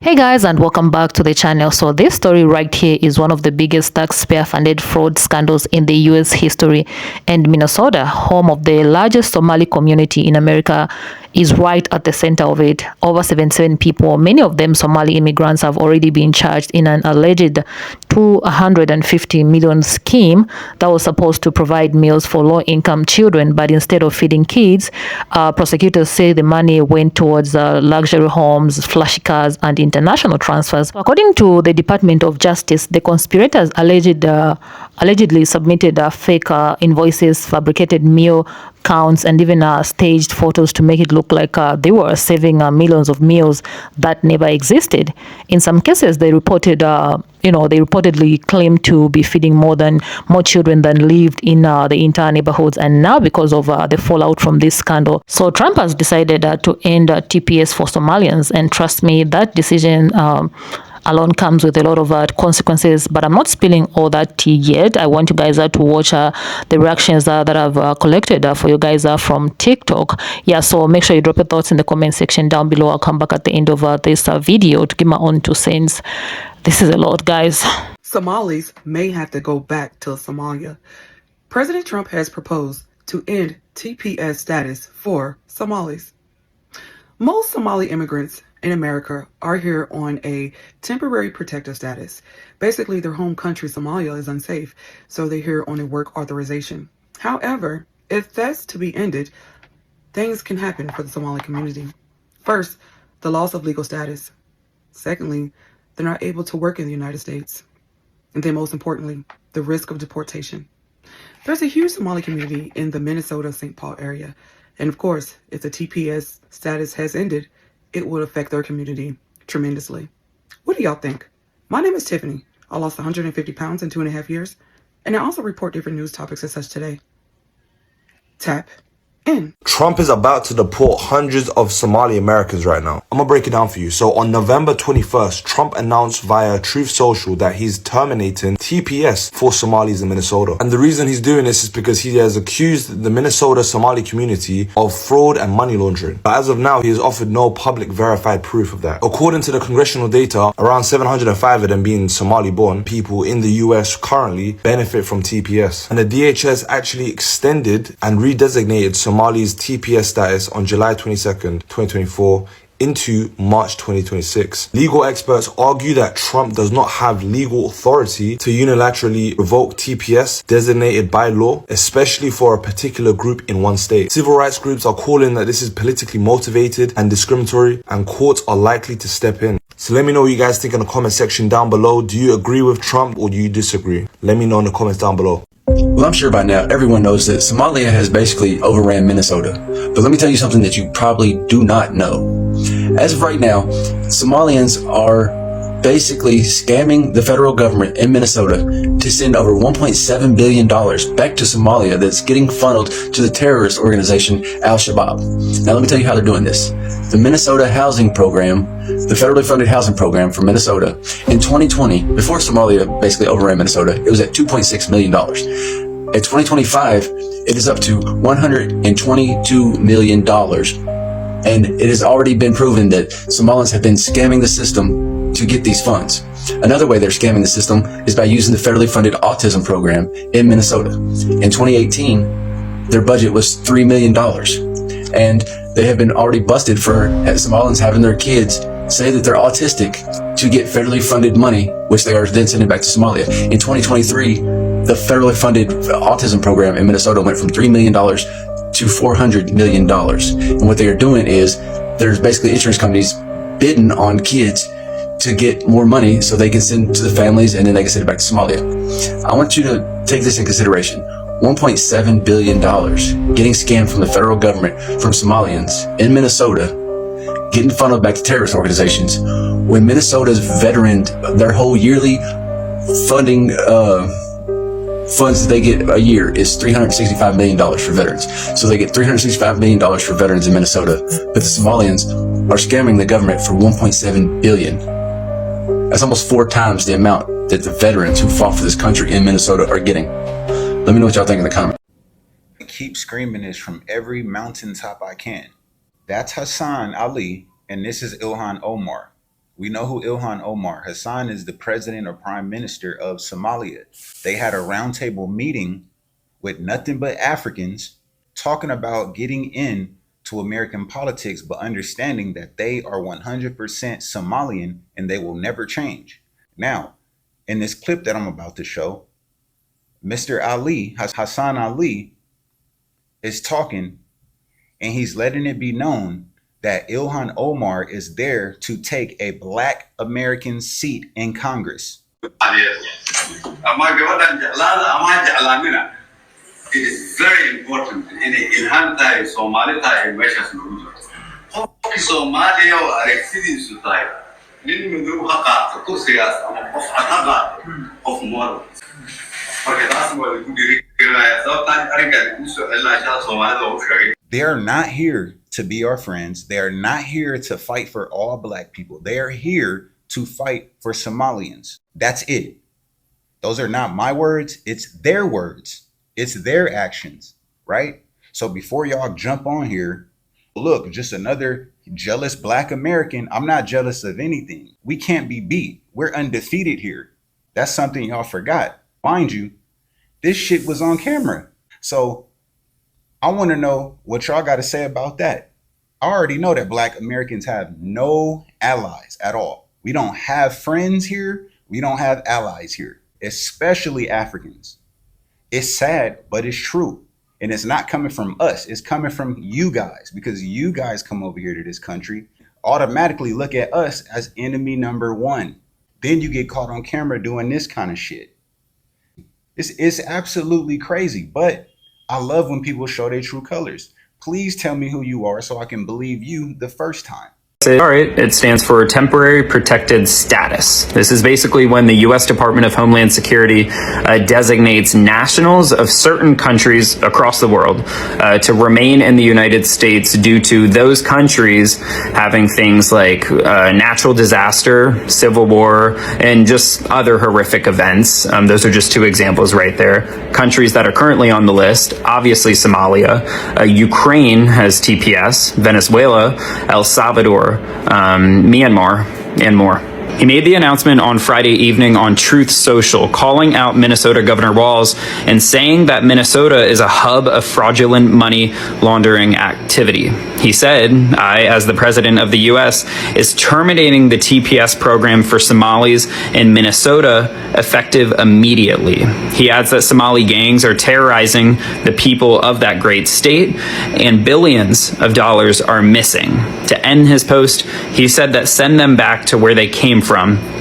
Hey guys, and welcome back to the channel. So this story right here is one of the biggest taxpayer funded fraud scandals in the US history, and Minnesota, home of the largest Somali community in America, is right at the center of it. Over 77 people, many of them Somali immigrants, have already been charged in an alleged $250 million scheme that was supposed to provide meals for low-income children, but instead of feeding kids, prosecutors say the money went towards luxury homes, flashy cars, and international transfers. According to the Department of Justice, the conspirators allegedly submitted fake invoices, fabricated meal counts, and even staged photos to make it look like they were saving millions of meals that never existed. In some cases, they reportedly claimed to be feeding more children than lived in the entire neighborhoods. And now, because of the fallout from this scandal, so Trump has decided to end TPS for Somalians. And trust me, that decision alone comes with a lot of consequences, but I'm not spilling all that tea yet. I want you guys to watch the reactions that I've collected for you guys from TikTok. Yeah, so make sure you drop your thoughts in the comment section down below. I'll come back at the end of this video to give my own 2 cents. This is a lot, guys. Somalis may have to go back to Somalia. President Trump has proposed to end TPS status for Somalis. Most Somali immigrants in America are here on a temporary protective status. Basically, their home country, Somalia, is unsafe, so they're here on a work authorization. However, if that's to be ended, things can happen for the Somali community. First, the loss of legal status. Secondly, they're not able to work in the United States. And then most importantly, the risk of deportation. There's a huge Somali community in the Minnesota-St. Paul area. And of course, if the TPS status has ended, it will affect their community tremendously. What do y'all think? My name is Tiffany. I lost 150 pounds in 2.5 years. And I also report different news topics as such today. Tap in. Trump is about to deport hundreds of Somali Americans right now. I'm gonna break it down for you. So on November 21st, Trump announced via Truth Social that he's terminating TPS for Somalis in Minnesota. And the reason he's doing this is because he has accused the Minnesota Somali community of fraud and money laundering. But as of now, he has offered no public verified proof of that. According to the congressional data, around 705 of them being Somali-born people in the US currently benefit from TPS. And the DHS actually extended and redesignated Somali's TPS status on July 22nd, 2024 into March 2026. Legal experts argue that Trump does not have legal authority to unilaterally revoke TPS designated by law, especially for a particular group in one state. Civil rights groups are calling that this is politically motivated and discriminatory, and courts are likely to step in. So let me know what you guys think in the comment section down below. Do you agree with Trump or do you disagree? Let me know in the comments down below. Well, I'm sure by now everyone knows that Somalia has basically overran Minnesota. But let me tell you something that you probably do not know. As of right now, Somalians are basically scamming the federal government in Minnesota to send over $1.7 billion back to Somalia that's getting funneled to the terrorist organization Al-Shabaab. Now let me tell you how they're doing this. The Minnesota Housing Program, the federally funded housing program for Minnesota, in 2020, before Somalia basically overran Minnesota, it was at $2.6 million. At 2025, it is up to $122 million. And it has already been proven that Somalians have been scamming the system to get these funds. Another way they're scamming the system is by using the federally funded autism program in Minnesota. In 2018, their budget was $3 million. And they have been already busted for Somalians having their kids say that they're autistic to get federally funded money, which they are then sending back to Somalia. In 2023, the federally funded autism program in Minnesota went from $3 million to $400 million. And what they are doing is there's basically insurance companies bidding on kids to get more money so they can send to the families and then they can send it back to Somalia. I want you to take this in consideration. $1.7 billion getting scammed from the federal government from Somalians in Minnesota, getting funneled back to terrorist organizations, when Minnesota's veterans, their whole yearly funding funds that they get a year is $365 million for veterans. So they get $365 million for veterans in Minnesota, but the Somalians are scamming the government for $1.7 billion. That's almost 4 times the amount that the veterans who fought for this country in Minnesota are getting. Let me know what y'all think in the comments. I keep screaming this from every mountaintop I can. That's Hassan Ali, and this is Ilhan Omar. We know who Ilhan Omar. Hassan is the president or prime minister of Somalia. They had a roundtable meeting with nothing but Africans talking about getting in to American politics, but understanding that they are 100% Somalian and they will never change. Now, in this clip that I'm about to show, Mr. Ali, Hassan Ali, is talking, and he's letting it be known that Ilhan Omar is there to take a Black American seat in Congress. It is very important in Hanta Somali tayo meeshas lagu jiro. Qofkii Soomaaliya oo aragtidiisu tahay nin madow ha qaato kursigaas ama qof cad ha qaato qof mool. Marka taas waa lagu dhiirigelinayaa sababtaan arrinkan ku soo celinaya Soomaalida oo u sheegay. They are not here to be our friends. They are not here to fight for all Black people. They are here to fight for Somalians. That's it. Those are not my words. It's their words. It's their actions, right? So before y'all jump on here, look, just another jealous Black American. I'm not jealous of anything. We can't be beat. We're undefeated here. That's something y'all forgot. Mind you, this shit was on camera. So I want to know what y'all got to say about that. I already know that Black Americans have no allies at all. We don't have friends here. We don't have allies here, especially Africans. It's sad, but it's true. And it's not coming from us. It's coming from you guys, because you guys come over here to this country, automatically look at us as enemy number one. Then you get caught on camera doing this kind of shit. It's absolutely crazy, but I love when people show their true colors. Please tell me who you are so I can believe you the first time. All right, it stands for Temporary Protected Status. This is basically when the U.S. Department of Homeland Security designates nationals of certain countries across the world to remain in the United States due to those countries having things like natural disaster, civil war, and just other horrific events. Those are just two examples right there. Countries that are currently on the list, obviously Somalia, Ukraine has TPS, Venezuela, El Salvador, Myanmar, and more. He made the announcement on Friday evening on Truth Social, calling out Minnesota Governor Walz and saying that Minnesota is a hub of fraudulent money laundering activity. He said, I, as the president of the U.S., is terminating the TPS program for Somalis in Minnesota effective immediately. He adds that Somali gangs are terrorizing the people of that great state and billions of dollars are missing. To end his post, he said that send them back to where they came from.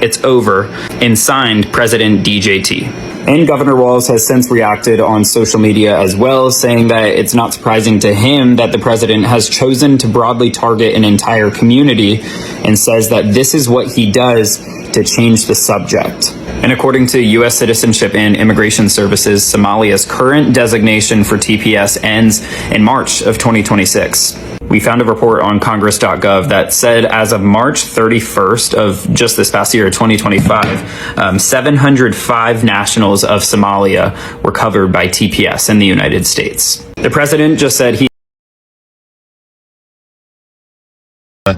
It's over. And signed President DJT. And Governor Walz has since reacted on social media as well, saying that it's not surprising to him that the president has chosen to broadly target an entire community, and says that this is what he does to change the subject. And according to U.S. Citizenship and Immigration Services, Somalia's current designation for TPS ends in March of 2026. We found a report on Congress.gov that said as of March 31st of just this past year, 2025, 705 nationals of Somalia were covered by TPS in the United States. The president just said he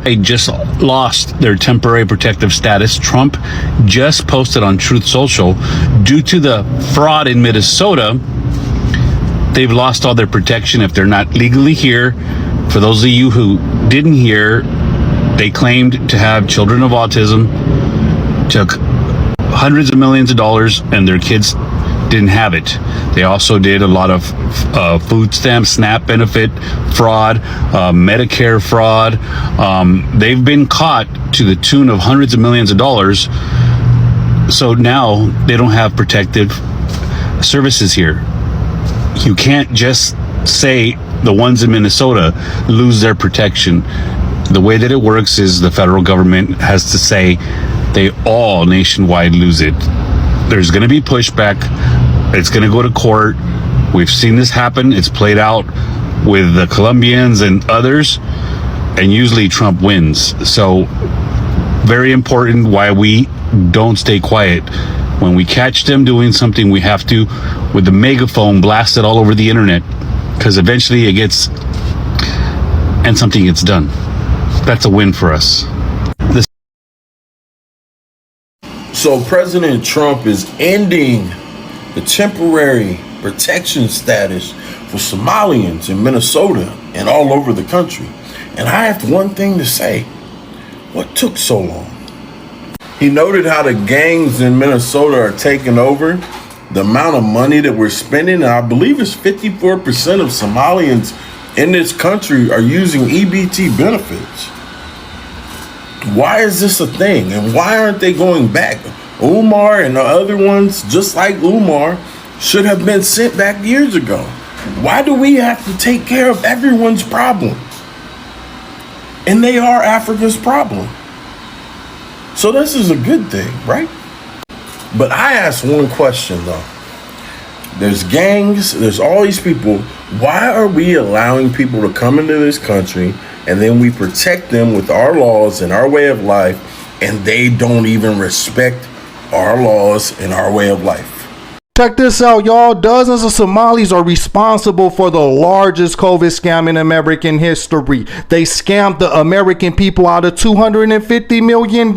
They just lost their temporary protective status. Trump just posted on Truth Social, due to the fraud in Minnesota, they've lost all their protection if they're not legally here. For those of you who didn't hear, they claimed to have children of autism, took hundreds of millions of dollars, and their kids didn't have it. They also did a lot of food stamp, SNAP benefit fraud, Medicare fraud. They've been caught to the tune of hundreds of millions of dollars. So now they don't have protective services here. You can't just say the ones in Minnesota lose their protection. The way that it works is the federal government has to say they all nationwide lose it. There's going to be pushback. It's going to go to court. We've seen this happen. It's played out with the Colombians and others, and usually Trump wins. So very important why we don't stay quiet. When we catch them doing something, we have to, with the megaphone, blast it all over the internet, because eventually it gets, and something gets done. That's a win for us. So President Trump is ending the temporary protection status for Somalians in Minnesota and all over the country. And I have one thing to say. What took so long? He noted how the gangs in Minnesota are taking over, the amount of money that we're spending, and I believe it's 54% of Somalians in this country are using EBT benefits. Why is this a thing? And why aren't they going back? Umar and the other ones, just like Umar, should have been sent back years ago. Why do we have to take care of everyone's problem? And they are Africa's problem. So this is a good thing, right? But I ask one question though. There's gangs, there's all these people. Why are we allowing people to come into this country and then we protect them with our laws and our way of life, and they don't even respect our laws and our way of life? Check this out, y'all. Dozens of Somalis are responsible for the largest COVID scam in American history. They scammed the American people out of $250 million.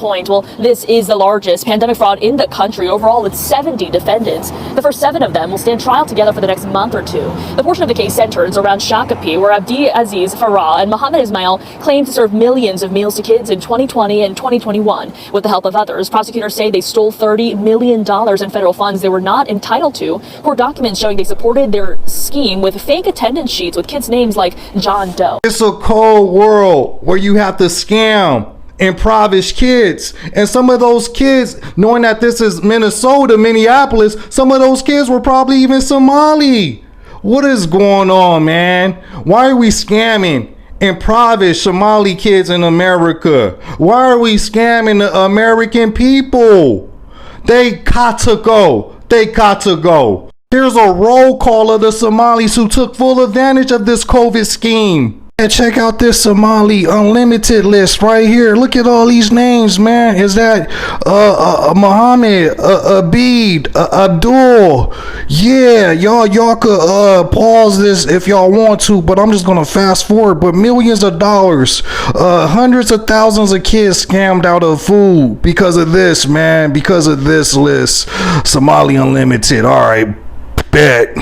Well, this is the largest pandemic fraud in the country. Overall, with 70 defendants. The first 7 of them will stand trial together for the next month or 2. The portion of the case centers around Shakopee, where Abdi Aziz Farah and Mohammed Ismail claimed to serve millions of meals to kids in 2020 and 2021. With the help of others, prosecutors say they stole $30 million in federal funds they were not entitled to. Court documents showing they supported their scheme with fake attendance sheets with kids' names like John Doe. It's a cold world where you have to scam impoverish kids, and some of those kids, knowing that this is Minnesota, Minneapolis, some of those kids were probably even Somali. What is going on, man? Why are we scamming impoverished Somali kids in America? Why are we scamming the American people? They got to go. They got to go. Here's a roll call of the Somalis who took full advantage of this COVID scheme. And check out this Somali unlimited list right here. Look at all these names, man. Is that Muhammad, Abid, Abdul? Yeah, y'all could pause this if y'all want to, but I'm just gonna fast forward. But millions of dollars, hundreds of thousands of kids scammed out of food because of this, man. Because of this list, Somali unlimited. All right, bet.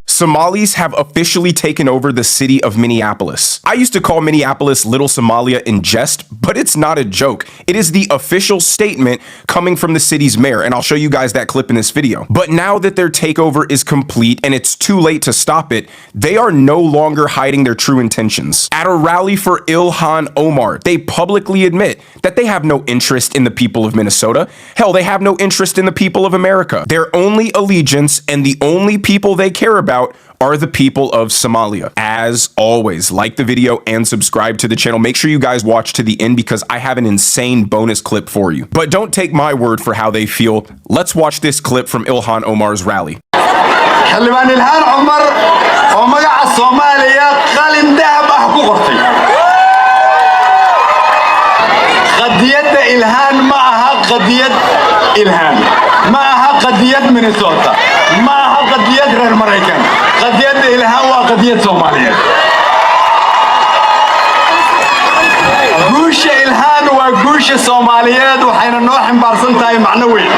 Somalis have officially taken over the city of Minneapolis. I used to call Minneapolis Little Somalia in jest, but it's not a joke. It is the official statement coming from the city's mayor, and I'll show you guys that clip in this video. But now that their takeover is complete and it's too late to stop it, they are no longer hiding their true intentions. At a rally for Ilhan Omar, they publicly admit that they have no interest in the people of Minnesota. Hell, they have no interest in the people of America. Their only allegiance and the only people they care about are the people of Somalia. As always, like the video and subscribe to the channel. Make sure you guys watch to the end because I have an insane bonus clip for you. But don't take my word for how they feel. Let's watch this clip from Ilhan Omar's rally. xildhibaan ilhaan cumar oo magaca Soomaaliya qalin dahab ah ku qortay qadiyadda ilhaan ma aha qadiyad ilhaan ma aha qadiyad Minnesota ma aha qadiyad reer Mareykan qadiyadda ilhaan waa qadiyad Soomaaliyeed guusha ilhaan waa guusha Soomaaliyeed waxayna noo ximbaarsan tahay macno weyn.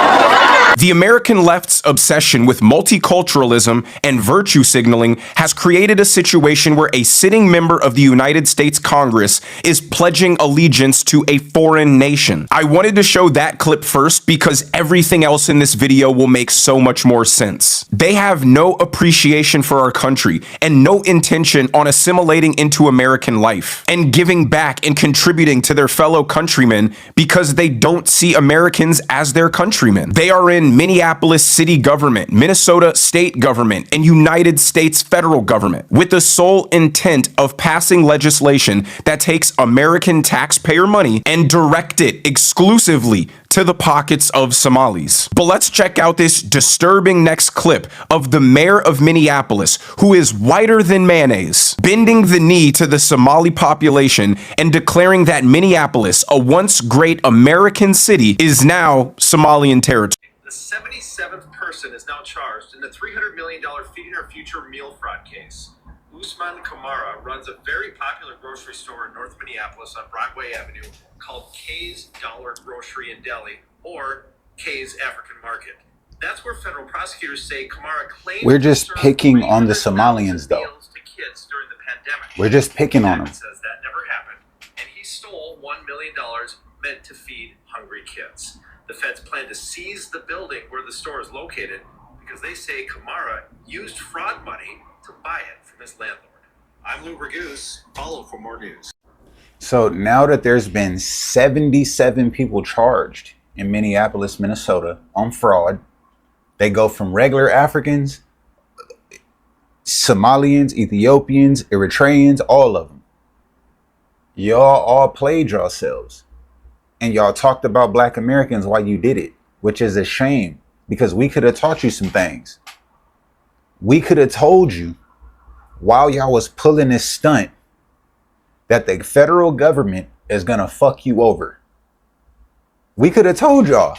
The American left's obsession with multiculturalism and virtue signaling has created a situation where a sitting member of the United States Congress is pledging allegiance to a foreign nation. I wanted to show that clip first because everything else in this video will make so much more sense. They have no appreciation for our country and no intention on assimilating into American life and giving back and contributing to their fellow countrymen because they don't see Americans as their countrymen. They are in Minneapolis city government, Minnesota state government, and United States federal government with the sole intent of passing legislation that takes American taxpayer money and direct it exclusively to the pockets of Somalis. But let's check out this disturbing next clip of the mayor of Minneapolis, who is whiter than mayonnaise, bending the knee to the Somali population and declaring that Minneapolis, a once great American city, is now Somalian territory. The 77th person is now charged in the $300 million Feeding Our Future meal fraud case. Usman Kamara runs a very popular grocery store in North Minneapolis on Broadway Avenue called Kay's Dollar Grocery and Deli, or Kay's African Market. That's where federal prosecutors say Kamara claimed We're just picking on the Somalians, though. to kids during the pandemic. We're just picking on them. Says that never happened, and he stole $1 million meant to feed hungry kids. The feds plan to seize the building where the store is located because they say Kamara used fraud money to buy it from his landlord. I'm Lou Ragoose. Follow for more news. So now that there's been 77 people charged in Minneapolis, Minnesota on fraud, they go from regular Africans, Somalians, Ethiopians, Eritreans, all of them. Y'all all played yourselves. And y'all talked about Black Americans while you did it, which is a shame because we could have taught you some things. We could have told you while y'all was pulling this stunt that the federal government is going to fuck you over. We could have told y'all.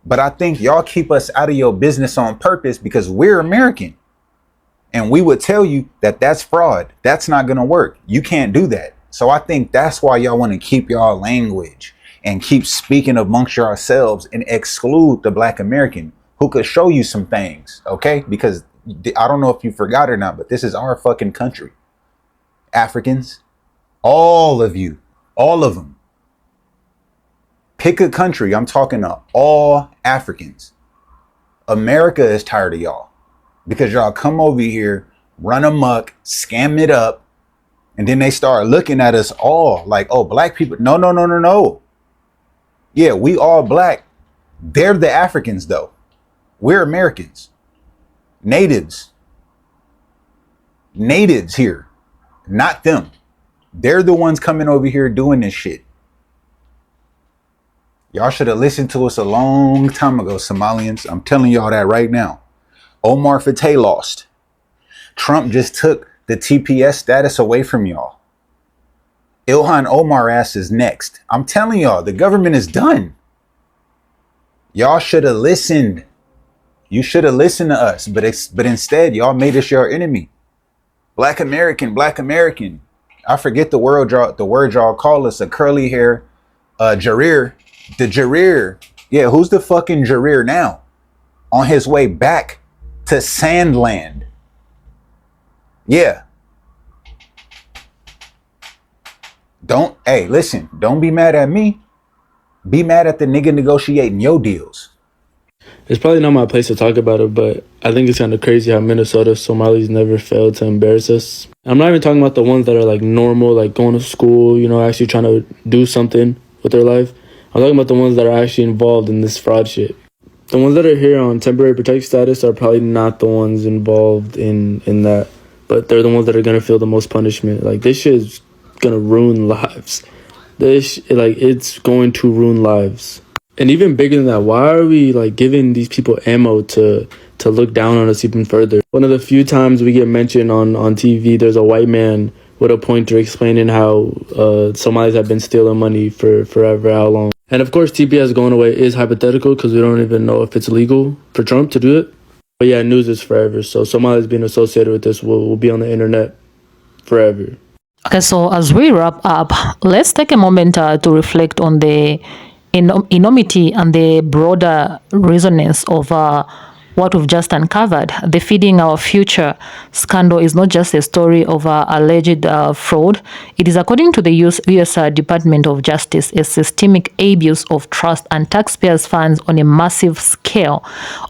But I think y'all keep us out of your business on purpose because we're American. And we would tell you that that's fraud. That's not going to work. You can't do that. So I think that's why y'all want to keep y'all language and keep speaking amongst yourselves and exclude the Black American who could show you some things. Okay? Because I don't know if you forgot or not, but this is our fucking country. Africans, all of you, all of them. Pick a country. I'm talking to all Africans. America is tired of y'all because y'all come over here, run amok, scam it up, and then they start looking at us all like, oh, Black people. No, no, no, no, no. Yeah, we all Black. They're the Africans, though. We're Americans. Natives. Natives here. Not them. They're the ones coming over here doing this shit. Y'all should have listened to us a long time ago, Somalians. I'm telling y'all that right now. Omar Fateh lost. Trump just took the TPS status away from y'all. Ilhan Omar ass is next. I'm telling y'all, the government is done. Y'all should have listened. You should have listened to us, but instead, y'all made us your enemy. Black American, Black American. I forget the word y'all call us, a curly hair, Jareer. The Jareer. Yeah, who's the fucking Jareer now? On his way back to Sandland. Yeah. Hey, listen, don't be mad at me. Be mad at the nigga negotiating your deals. It's probably not my place to talk about it, but I think it's kind of crazy how Minnesota Somalis never failed to embarrass us. I'm not even talking about the ones that are like normal, like going to school, actually trying to do something with their life. I'm talking about the ones that are actually involved in this fraud shit. The ones that are here on temporary protected status are probably not the ones involved in that, but they're the ones that are going to feel the most punishment. Like, this shit is going to ruin lives. It's going to ruin lives. And even bigger than that, why are we giving these people ammo to look down on us even further? One of the few times we get mentioned on TV, there's a white man with a pointer explaining how Somalis have been stealing money for forever, how long. And of course, TPS going away is hypothetical because we don't even know if it's legal for Trump to do it. But yeah, news is forever. So Somalis being associated with this will be on the internet forever. Okay, so as we wrap up, let's take a moment to reflect on the enormity and the broader resonance of what we've just uncovered. The Feeding Our Future scandal is not just a story of alleged fraud. It is, according to the U.S. Department of Justice, a systemic abuse of trust and taxpayers' funds on a massive scale.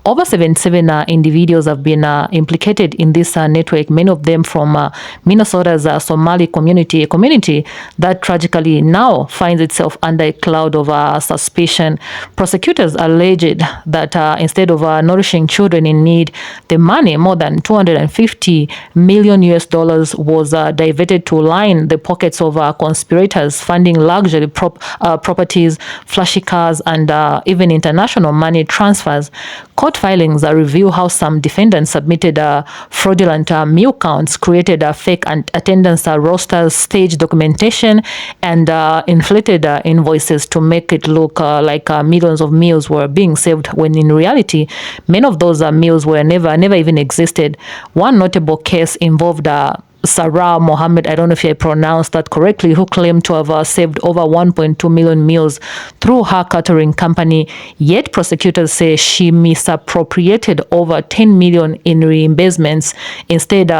Over 77 individuals have been implicated in this network, many of them from Minnesota's Somali community, a community that tragically now finds itself under a cloud of suspicion. Prosecutors alleged that instead of nourishing children in need, the money, more than $250 million was diverted to line the pockets of conspirators, funding luxury properties, flashy cars, and even international money transfers. Court filings reveal how some defendants submitted fraudulent meal counts, created fake attendance rosters, staged documentation, and inflated invoices to make it look like millions of meals were being saved, when in reality, many of of those mills were never even existed. One notable case involved Sarah Mohammed, I don't know if I pronounced that correctly, who claimed to have saved over 1.2 million meals through her catering company. Yet prosecutors say she misappropriated over 10 million in reimbursements, instead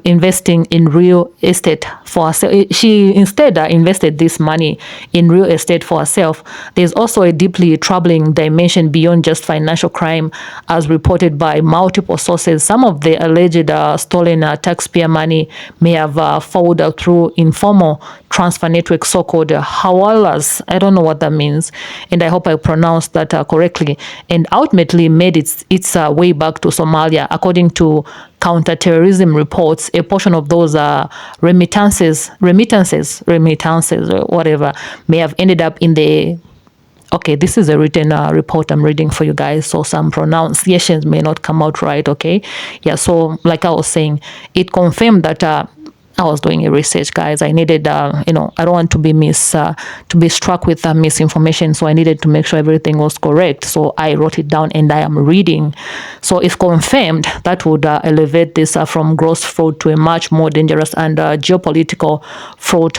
investing in real estate for herself. She instead invested this money in real estate for herself. There's also a deeply troubling dimension beyond just financial crime, as reported by multiple sources. Some of the alleged stolen taxpayer money may have followed through informal transfer networks, so-called hawalas. I don't know what that means, and I hope I pronounced that correctly, and ultimately made its way back to Somalia. According to counterterrorism reports, a portion of those remittances, or whatever, may have ended up in the... Okay, this is a written report I'm reading for you guys, so some pronunciations may not come out right, okay? Yeah, so like I was saying, it confirmed that I was doing a research, guys. I needed, I don't want to be struck with misinformation, so I needed to make sure everything was correct. So I wrote it down and I am reading. So if confirmed, that would elevate this from gross fraud to a much more dangerous and geopolitical fraud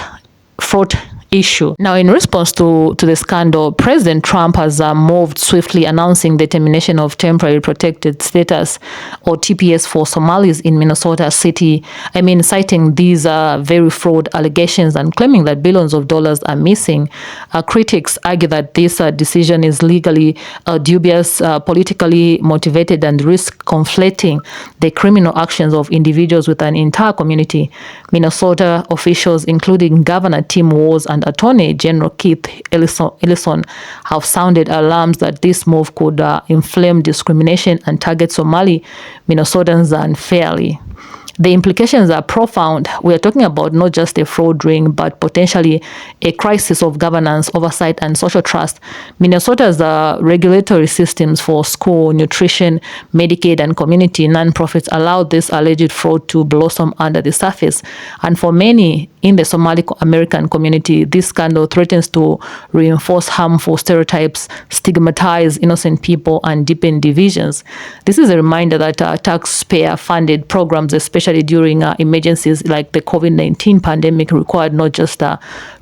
issue. Now, in response to the scandal, President Trump has moved swiftly, announcing the termination of temporary protected status, or TPS, for Somalis in Minnesota City. Citing these very fraud allegations and claiming that billions of dollars are missing. Critics argue that this decision is legally dubious, politically motivated, and risk conflating the criminal actions of individuals with an entire community. Minnesota officials, including Governor Tim Walz and Attorney General Keith Ellison, have sounded alarms that this move could inflame discrimination and target Somali Minnesotans unfairly. The implications are profound. We are talking about not just a fraud ring, but potentially a crisis of governance, oversight, and social trust. Minnesota's regulatory systems for school, nutrition, Medicaid, and community nonprofits allowed this alleged fraud to blossom under the surface. And for many in the Somali American community, this scandal threatens to reinforce harmful stereotypes, stigmatize innocent people, and deepen divisions. This is a reminder that taxpayer-funded programs, especially during emergencies like the COVID-19 pandemic, required not just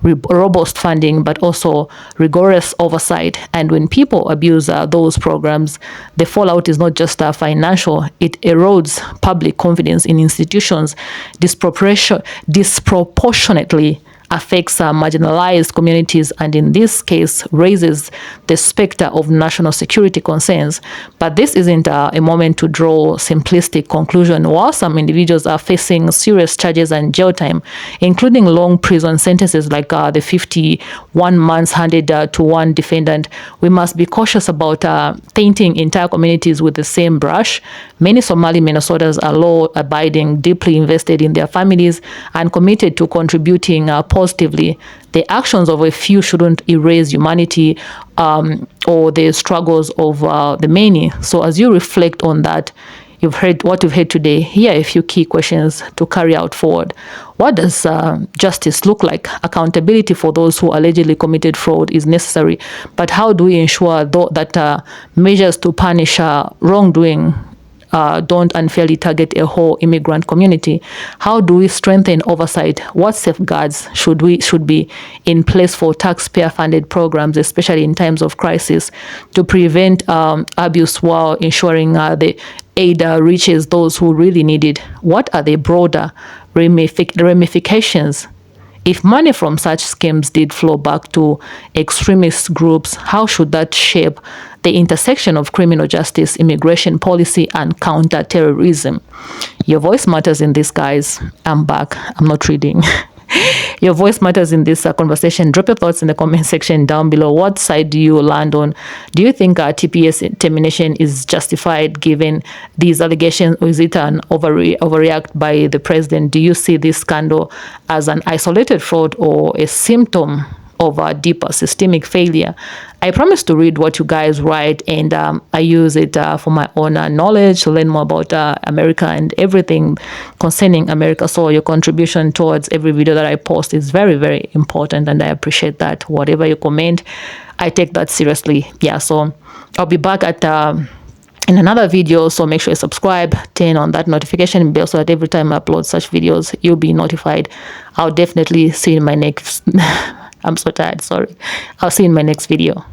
robust funding, but also rigorous oversight. And when people abuse those programs, the fallout is not just financial, it erodes public confidence in institutions, disproportionately affects marginalized communities, and in this case raises the specter of national security concerns. But this isn't a moment to draw simplistic conclusion. While some individuals are facing serious charges and jail time, including long prison sentences like the 51 months handed to one defendant, we must be cautious about painting entire communities with the same brush. Many Somali Minnesotans are law-abiding, deeply invested in their families, and committed to contributing positively. The actions of a few shouldn't erase humanity or the struggles of the many. So as you reflect on that, you've heard what you've heard today. Here are a few key questions to carry out forward. What does justice look like? Accountability for those who allegedly committed fraud is necessary, but how do we ensure that measures to punish wrongdoing don't unfairly target a whole immigrant community? How do we strengthen oversight? What safeguards should be in place for taxpayer-funded programs, especially in times of crisis, to prevent abuse while ensuring the aid reaches those who really need it? What are the broader ramifications? If money from such schemes did flow back to extremist groups, how should that shape the intersection of criminal justice, immigration policy, and counterterrorism? Your voice matters in this, guys. I'm back. I'm not reading. Your voice matters in this conversation. Drop your thoughts in the comment section down below. What side do you land on? Do you think TPS termination is justified given these allegations, or is it an overreact by the president? Do you see this scandal as an isolated fraud or a symptom of a deeper systemic failure? I promise to read what you guys write, and I use it for my own knowledge, to learn more about America and everything concerning America. So your contribution towards every video that I post is very, very important, and I appreciate that. Whatever you comment, I take that seriously. Yeah, so I'll be back at in another video. So make sure you subscribe, turn on that notification bell so that every time I upload such videos, you'll be notified. I'll definitely see you in my next I'm so tired, sorry. I'll see you in my next video.